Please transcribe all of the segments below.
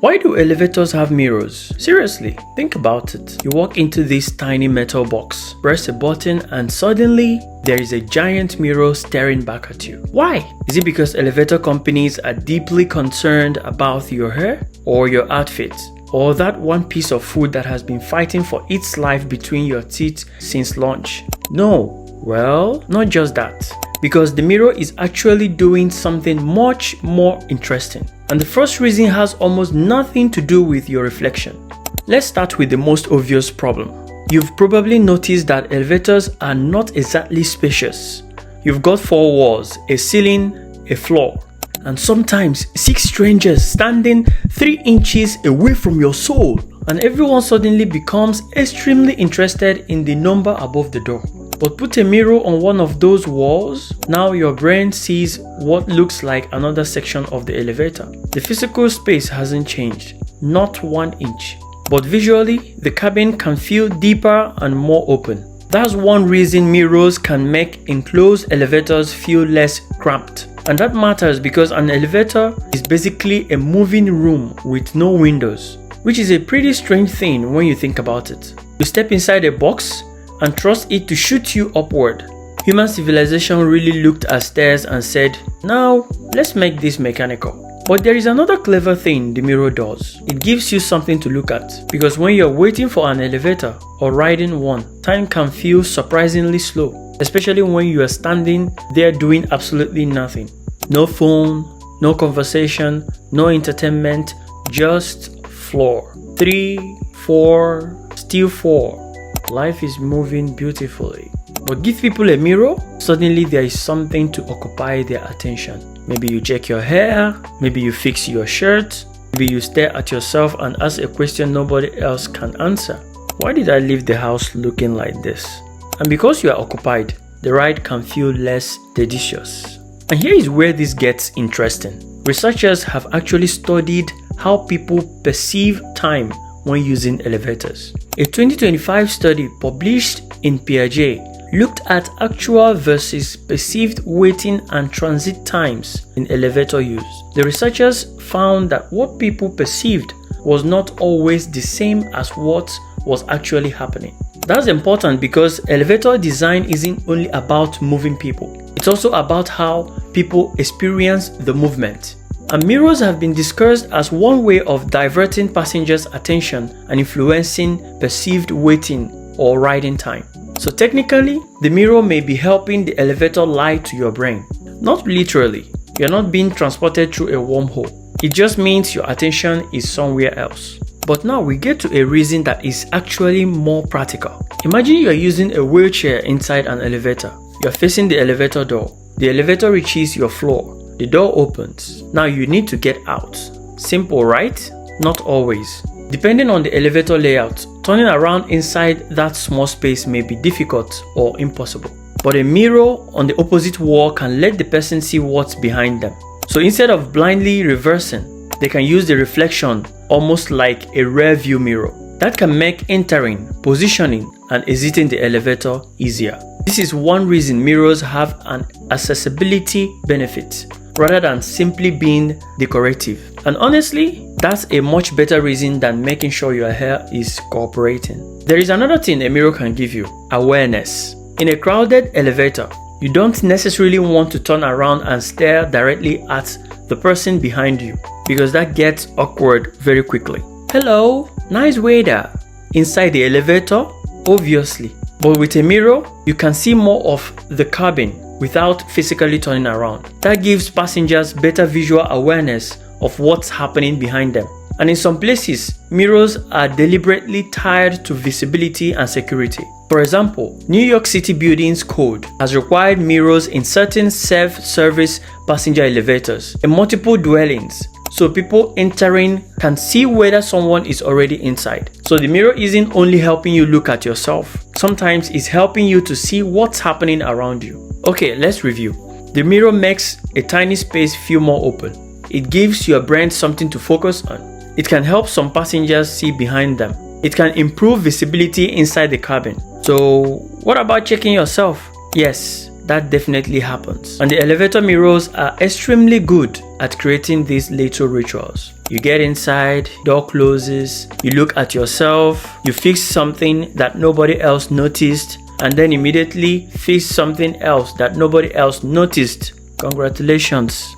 Why do elevators have mirrors? Seriously, think about it. You walk into this tiny metal box, press a button, and suddenly there is a giant mirror staring back at you. Why? Is it because elevator companies are deeply concerned about your hair or your outfit? Or that one piece of food that has been fighting for its life between your teeth since lunch? No. Well, not just that. Because the mirror is actually doing something much more interesting. And the first reason has almost nothing to do with your reflection. Let's start with the most obvious problem. You've probably noticed that elevators are not exactly spacious. You've got 4 walls, a ceiling, a floor, and sometimes 6 strangers standing 3 inches away from your soul. And everyone suddenly becomes extremely interested in the number above the door. But put a mirror on one of those walls, now your brain sees what looks like another section of the elevator. The physical space hasn't changed, not 1 inch. But visually, the cabin can feel deeper and more open. That's one reason mirrors can make enclosed elevators feel less cramped. And that matters because an elevator is basically a moving room with no windows, which is a pretty strange thing when you think about it. You step inside a box and trust it to shoot you upward. Human civilization really looked at stairs and said, now let's make this mechanical. But there is another clever thing the mirror does. It gives you something to look at, because when you're waiting for an elevator or riding one, time can feel surprisingly slow, especially when you are standing there doing absolutely nothing. No phone, no conversation, no entertainment, just floor. 3, 4, still 4. Life is moving beautifully. But give people a mirror, suddenly there is something to occupy their attention. Maybe you check your hair, maybe you fix your shirt, maybe you stare at yourself and ask a question nobody else can answer. Why did I leave the house looking like this? And because you are occupied, the ride can feel less tedious. And here is where this gets interesting. Researchers have actually studied how people perceive time when using elevators. A 2025 study published in Piaget looked at actual versus perceived waiting and transit times in elevator use. The researchers found that what people perceived was not always the same as what was actually happening. That's important because elevator design isn't only about moving people. It's also about how people experience the movement. And mirrors have been discussed as one way of diverting passengers' attention and influencing perceived waiting or riding time. So technically, the mirror may be helping the elevator lie to your brain. Not literally, you're not being transported through a wormhole. It just means your attention is somewhere else. But now we get to a reason that is actually more practical. Imagine you're using a wheelchair inside an elevator. You're facing the elevator door. The elevator reaches your floor. The door opens. Now you need to get out. Simple, right? Not always. Depending on the elevator layout, turning around inside that small space may be difficult or impossible. But a mirror on the opposite wall can let the person see what's behind them. So instead of blindly reversing, they can use the reflection almost like a rear view mirror. That can make entering, positioning, and exiting the elevator easier. This is one reason mirrors have an accessibility benefit, rather than simply being decorative. And honestly, that's a much better reason than making sure your hair is cooperating. There is another thing a mirror can give you: awareness. In a crowded elevator, you don't necessarily want to turn around and stare directly at the person behind you, because that gets awkward very quickly. Hello, nice weather. Inside the elevator, obviously. But with a mirror, you can see more of the cabin without physically turning around. That gives passengers better visual awareness of what's happening behind them. And in some places, mirrors are deliberately tied to visibility and security. For example, New York City Buildings Code has required mirrors in certain self-service passenger elevators in multiple dwellings, so people entering can see whether someone is already inside. So the mirror isn't only helping you look at yourself, sometimes it's helping you to see what's happening around you. Okay, let's review. The mirror makes a tiny space feel more open. It gives your brain something to focus on. It can help some passengers see behind them. It can improve visibility inside the cabin. So what about checking yourself? Yes, that definitely happens. And the elevator mirrors are extremely good at creating these little rituals. You get inside, door closes, you look at yourself, you fix something that nobody else noticed, and then immediately fix something else that nobody else noticed. Congratulations.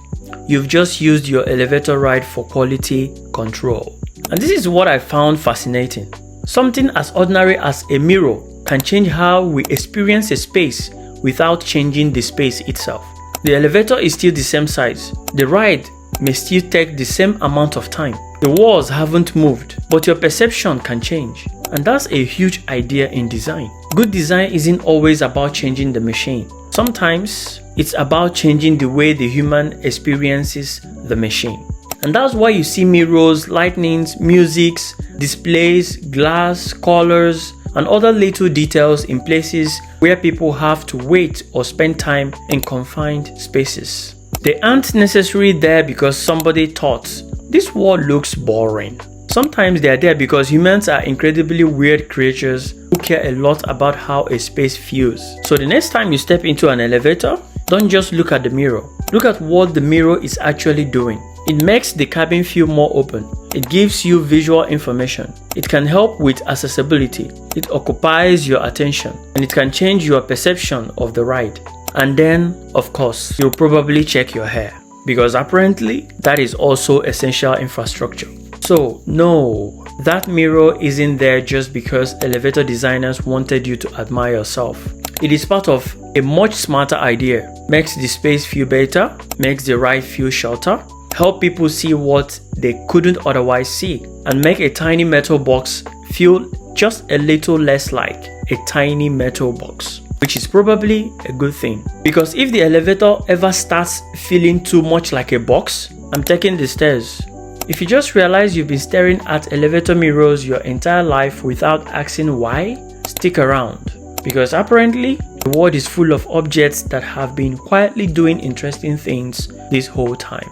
You've just used your elevator ride for quality control. And this is what I found fascinating. Something as ordinary as a mirror can change how we experience a space without changing the space itself. The elevator is still the same size. The ride may still take the same amount of time. The walls haven't moved, but your perception can change. And that's a huge idea in design. Good design isn't always about changing the machine. Sometimes it's about changing the way the human experiences the machine. And that's why you see mirrors, lightnings, musics, displays, glass, colors, and other little details in places where people have to wait or spend time in confined spaces. They aren't necessarily there because somebody thought, this world looks boring. Sometimes they are there because humans are incredibly weird creatures who care a lot about how a space feels. So the next time you step into an elevator, don't just look at the mirror. Look at what the mirror is actually doing. It makes the cabin feel more open. It gives you visual information. It can help with accessibility. It occupies your attention, and it can change your perception of the ride. And then, of course, you'll probably check your hair, because apparently that is also essential infrastructure. So no, that mirror isn't there just because elevator designers wanted you to admire yourself. It is part of a much smarter idea. Makes the space feel better, makes the ride feel shorter, help people see what they couldn't otherwise see, and make a tiny metal box feel just a little less like a tiny metal box, which is probably a good thing. Because if the elevator ever starts feeling too much like a box, I'm taking the stairs. If you just realize you've been staring at elevator mirrors your entire life without asking why, stick around. Because apparently, the world is full of objects that have been quietly doing interesting things this whole time.